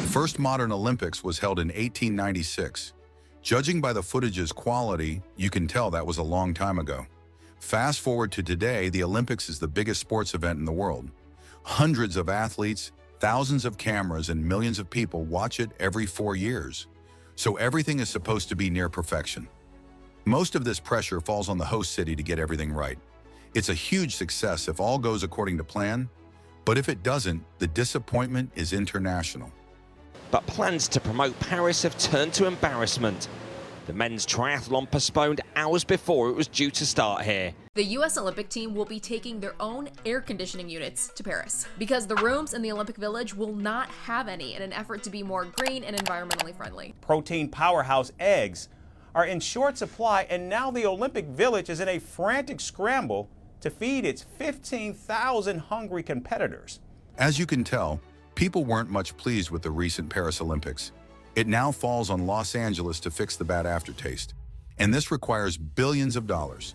first modern Olympics was held in 1896. Judging by the footage's quality, you can tell that was a long time ago. Fast forward to today, the Olympics is the biggest sports event in the world. Hundreds of athletes, thousands of cameras, and millions of people watch it every 4 years. So everything is supposed to be near perfection. Most of this pressure falls on the host city to get everything right. It's a huge success if all goes according to plan, but if it doesn't, the disappointment is international. But plans to promote Paris have turned to embarrassment. The men's triathlon postponed hours before it was due to start here. The U.S. Olympic team will be taking their own air conditioning units to Paris because the rooms in the Olympic Village will not have any in an effort to be more green and environmentally friendly. Protein powerhouse eggs are in short supply, and now the Olympic Village is in a frantic scramble to feed its 15,000 hungry competitors. As you can tell, people weren't much pleased with the recent Paris Olympics. It now falls on Los Angeles to fix the bad aftertaste, and this requires billions of dollars.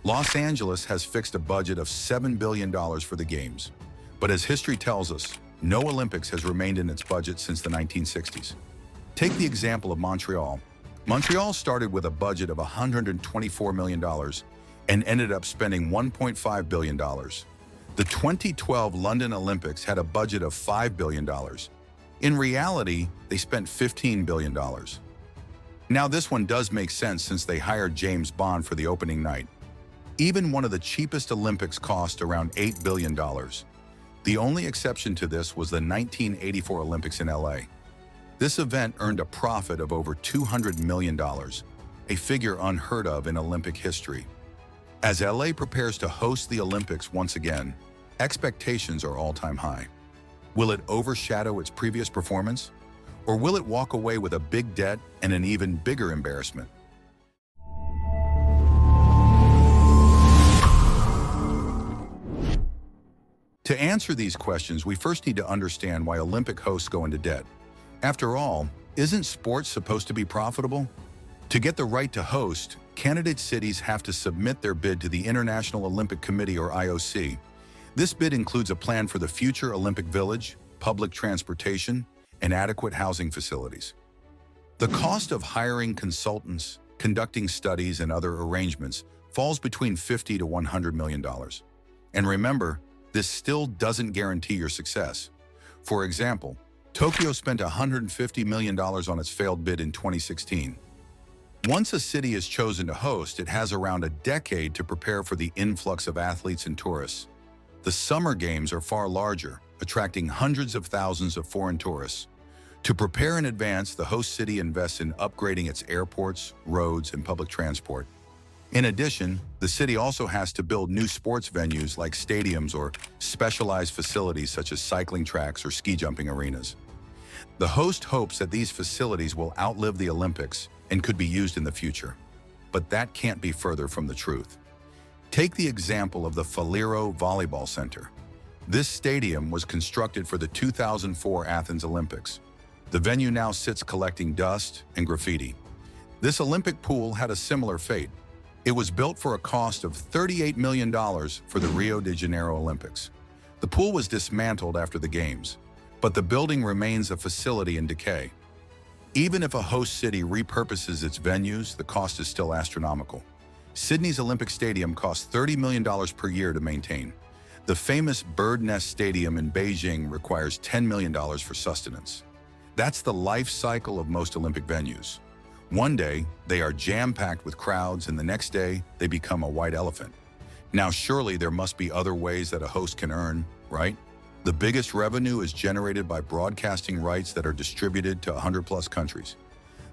Los Angeles has fixed a budget of $7 billion for the Games, but as history tells us, no Olympics has remained in its budget since the 1960s. Take the example of Montreal. Montreal started with a budget of $124 million and ended up spending $1.5 billion. The 2012 London Olympics had a budget of $5 billion. In reality, they spent $15 billion. Now this one does make sense since they hired James Bond for the opening night. Even one of the cheapest Olympics cost around $8 billion. The only exception to this was the 1984 Olympics in LA. This event earned a profit of over $200 million, a figure unheard of in Olympic history. As LA prepares to host the Olympics once again, expectations are all-time high. Will it overshadow its previous performance? Or will it walk away with a big debt and an even bigger embarrassment? To answer these questions, we first need to understand why Olympic hosts go into debt. After all, isn't sports supposed to be profitable? To get the right to host, candidate cities have to submit their bid to the International Olympic Committee, or IOC. This bid includes a plan for the future Olympic Village, public transportation, and adequate housing facilities. The cost of hiring consultants, conducting studies, and other arrangements falls between $50 to $100 million. And remember, this still doesn't guarantee your success. For example, Tokyo spent $150 million on its failed bid in 2016. Once a city is chosen to host, it has around a decade to prepare for the influx of athletes and tourists. The Summer Games are far larger, attracting hundreds of thousands of foreign tourists. To prepare in advance, the host city invests in upgrading its airports, roads, and public transport. In addition, the city also has to build new sports venues like stadiums or specialized facilities such as cycling tracks or ski jumping arenas. The host hopes that these facilities will outlive the Olympics and could be used in the future. But that can't be further from the truth. Take the example of the Faliro Volleyball Center. This stadium was constructed for the 2004 Athens Olympics. The venue now sits collecting dust and graffiti. This Olympic pool had a similar fate. It was built for a cost of $38 million for the Rio de Janeiro Olympics. The pool was dismantled after the Games, but the building remains a facility in decay. Even if a host city repurposes its venues, the cost is still astronomical. Sydney's Olympic Stadium costs $30 million per year to maintain. The famous Bird Nest Stadium in Beijing requires $10 million for sustenance. That's the life cycle of most Olympic venues. One day, they are jam-packed with crowds, and the next day, they become a white elephant. Now, surely there must be other ways that a host can earn, right? The biggest revenue is generated by broadcasting rights that are distributed to 100+ countries.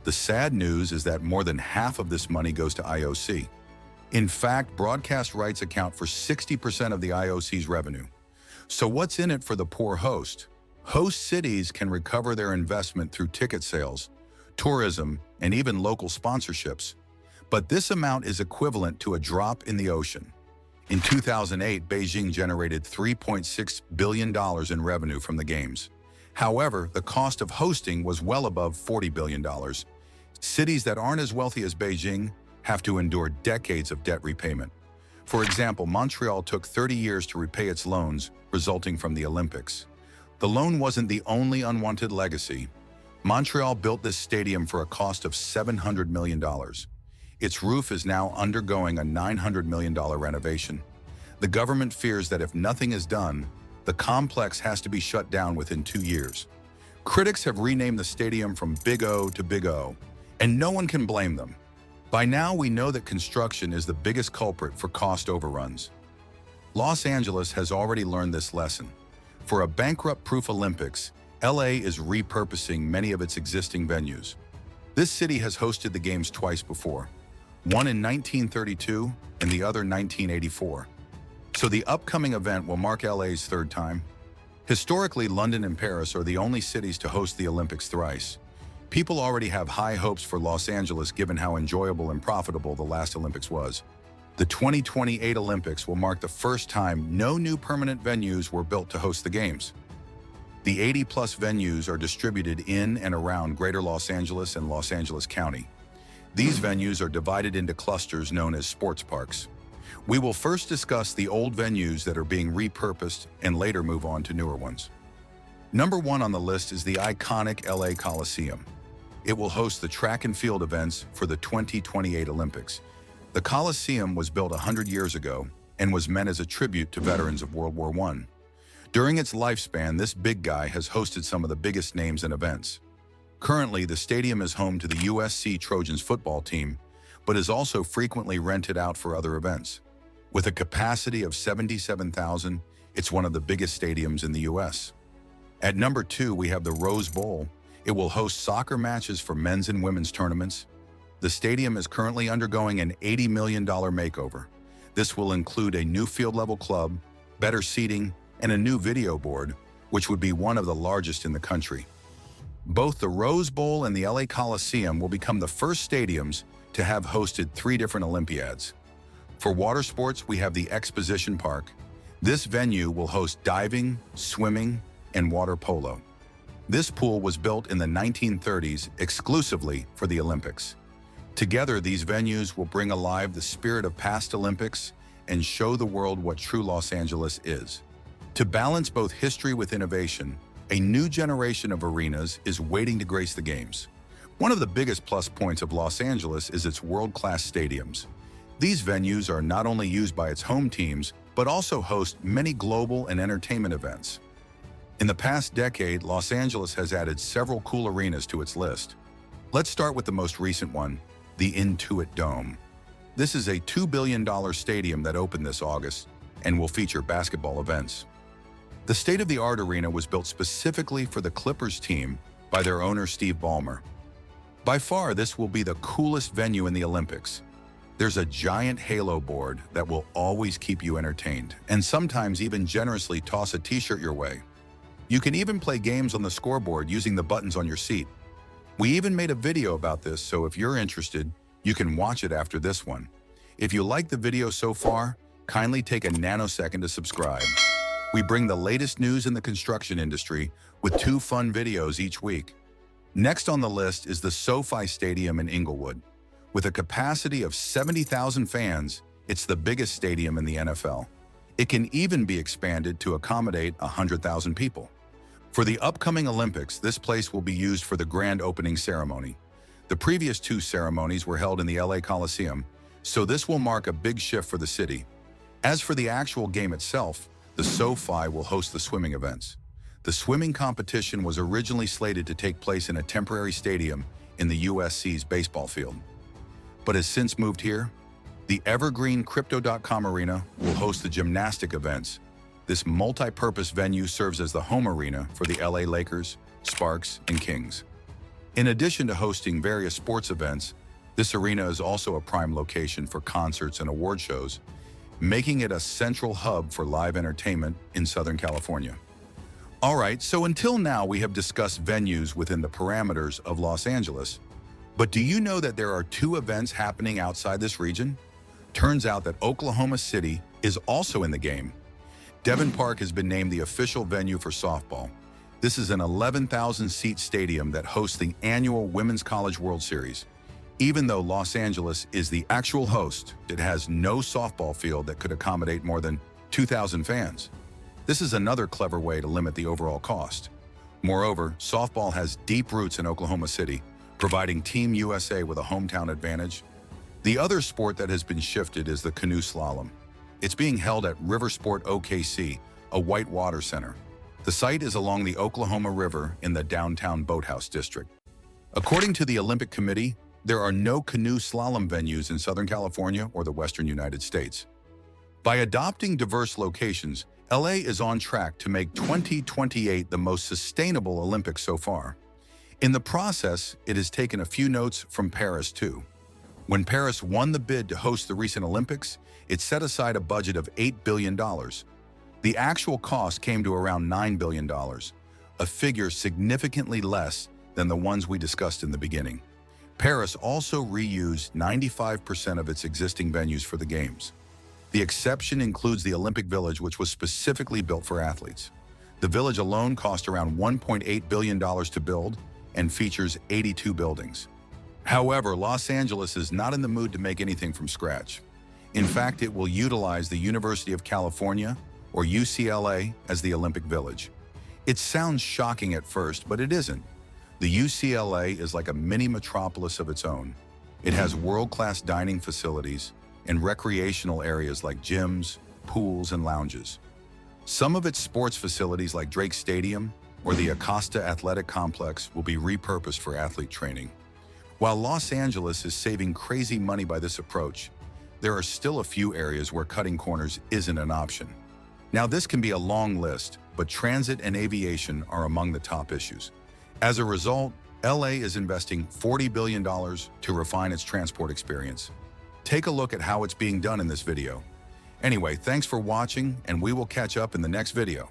The sad news is that more than half of this money goes to IOC. In fact, broadcast rights account for 60% of the IOC's revenue. So what's in it for the poor host? Host cities can recover their investment through ticket sales, tourism, and even local sponsorships. But this amount is equivalent to a drop in the ocean. In 2008, Beijing generated $3.6 billion in revenue from the Games. However, the cost of hosting was well above $40 billion. Cities that aren't as wealthy as Beijing have to endure decades of debt repayment. For example, Montreal took 30 years to repay its loans resulting from the Olympics. The loan wasn't the only unwanted legacy. Montreal built this stadium for a cost of $700 million. Its roof is now undergoing a $900 million renovation. The government fears that if nothing is done, the complex has to be shut down within 2 years. Critics have renamed the stadium from Big O to Big O, and no one can blame them. By now, we know that construction is the biggest culprit for cost overruns. Los Angeles has already learned this lesson. For a bankrupt-proof Olympics, LA is repurposing many of its existing venues. This city has hosted the Games twice before, one in 1932 and the other 1984. So the upcoming event will mark LA's third time. Historically, London and Paris are the only cities to host the Olympics thrice. People already have high hopes for Los Angeles given how enjoyable and profitable the last Olympics was. The 2028 Olympics will mark the first time no new permanent venues were built to host the Games. The 80-plus venues are distributed in and around Greater Los Angeles and Los Angeles County. These venues are divided into clusters known as sports parks. We will first discuss the old venues that are being repurposed and later move on to newer ones. Number 1 on the list is the iconic LA Coliseum. It will host the track and field events for the 2028 Olympics. The Coliseum was built 100 years ago and was meant as a tribute to veterans of World War I. During its lifespan, this big guy has hosted some of the biggest names and events. Currently, the stadium is home to the USC Trojans football team, but is also frequently rented out for other events. With a capacity of 77,000, it's one of the biggest stadiums in the US. At number 2, we have the Rose Bowl. It will host soccer matches for men's and women's tournaments. The stadium is currently undergoing an $80 million makeover. This will include a new field-level club, better seating, and a new video board, which would be one of the largest in the country. Both the Rose Bowl and the LA Coliseum will become the first stadiums to have hosted 3 different Olympiads. For water sports, we have the Exposition Park. This venue will host diving, swimming, and water polo. This pool was built in the 1930s exclusively for the Olympics. Together, these venues will bring alive the spirit of past Olympics and show the world what true Los Angeles is. To balance both history with innovation, a new generation of arenas is waiting to grace the Games. One of the biggest plus points of Los Angeles is its world-class stadiums. These venues are not only used by its home teams, but also host many global and entertainment events. In the past decade, Los Angeles has added several cool arenas to its list. Let's start with the most recent one, the Intuit Dome. This is a $2 billion stadium that opened this August and will feature basketball events. The state-of-the-art arena was built specifically for the Clippers team by their owner Steve Ballmer. By far, this will be the coolest venue in the Olympics. There's a giant halo board that will always keep you entertained, and sometimes even generously toss a t-shirt your way. You can even play games on the scoreboard using the buttons on your seat. We even made a video about this, so if you're interested, you can watch it after this one. If you like the video so far, kindly take a nanosecond to subscribe. We bring the latest news in the construction industry with 2 fun videos each week. Next on the list is the SoFi Stadium in Inglewood. With a capacity of 70,000 fans, it's the biggest stadium in the NFL. It can even be expanded to accommodate 100,000 people. For the upcoming Olympics, this place will be used for the grand opening ceremony. The previous 2 ceremonies were held in the LA Coliseum, so this will mark a big shift for the city. As for the actual game itself, the SoFi will host the swimming events. The swimming competition was originally slated to take place in a temporary stadium in the USC's baseball field, but has since moved here. The evergreen Crypto.com Arena will host the gymnastic events. This multi-purpose venue serves as the home arena for the LA Lakers, Sparks, and Kings. In addition to hosting various sports events, this arena is also a prime location for concerts and award shows, making it a central hub for live entertainment in Southern California. All right, so until now we have discussed venues within the parameters of Los Angeles, but do you know that there are 2 events happening outside this region? Turns out that Oklahoma City is also in the game. Devon Park has been named the official venue for softball. This is an 11,000-seat stadium that hosts the annual Women's College World Series. Even though Los Angeles is the actual host, it has no softball field that could accommodate more than 2,000 fans. This is another clever way to limit the overall cost. Moreover, softball has deep roots in Oklahoma City, providing Team USA with a hometown advantage. The other sport that has been shifted is the canoe slalom. It's being held at Riversport OKC, a whitewater center. The site is along the Oklahoma River in the downtown Boathouse district. According to the Olympic Committee, there are no canoe slalom venues in Southern California or the Western United States. By adopting diverse locations, LA is on track to make 2028 the most sustainable Olympics so far. In the process, it has taken a few notes from Paris too. When Paris won the bid to host the recent Olympics, it set aside a budget of $8 billion. The actual cost came to around $9 billion, a figure significantly less than the ones we discussed in the beginning. Paris also reused 95% of its existing venues for the Games. The exception includes the Olympic Village, which was specifically built for athletes. The village alone cost around $1.8 billion to build and features 82 buildings. However, Los Angeles is not in the mood to make anything from scratch. In fact, it will utilize the University of California, or UCLA, as the Olympic Village. It sounds shocking at first, but it isn't. The UCLA is like a mini metropolis of its own. It has world-class dining facilities and recreational areas like gyms, pools, and lounges. Some of its sports facilities like Drake Stadium or the Acosta Athletic Complex will be repurposed for athlete training. While Los Angeles is saving crazy money by this approach, there are still a few areas where cutting corners isn't an option. Now, this can be a long list, but transit and aviation are among the top issues. As a result, LA is investing $40 billion to refine its transport experience. Take a look at how it's being done in this video. Anyway, thanks for watching, and we will catch up in the next video.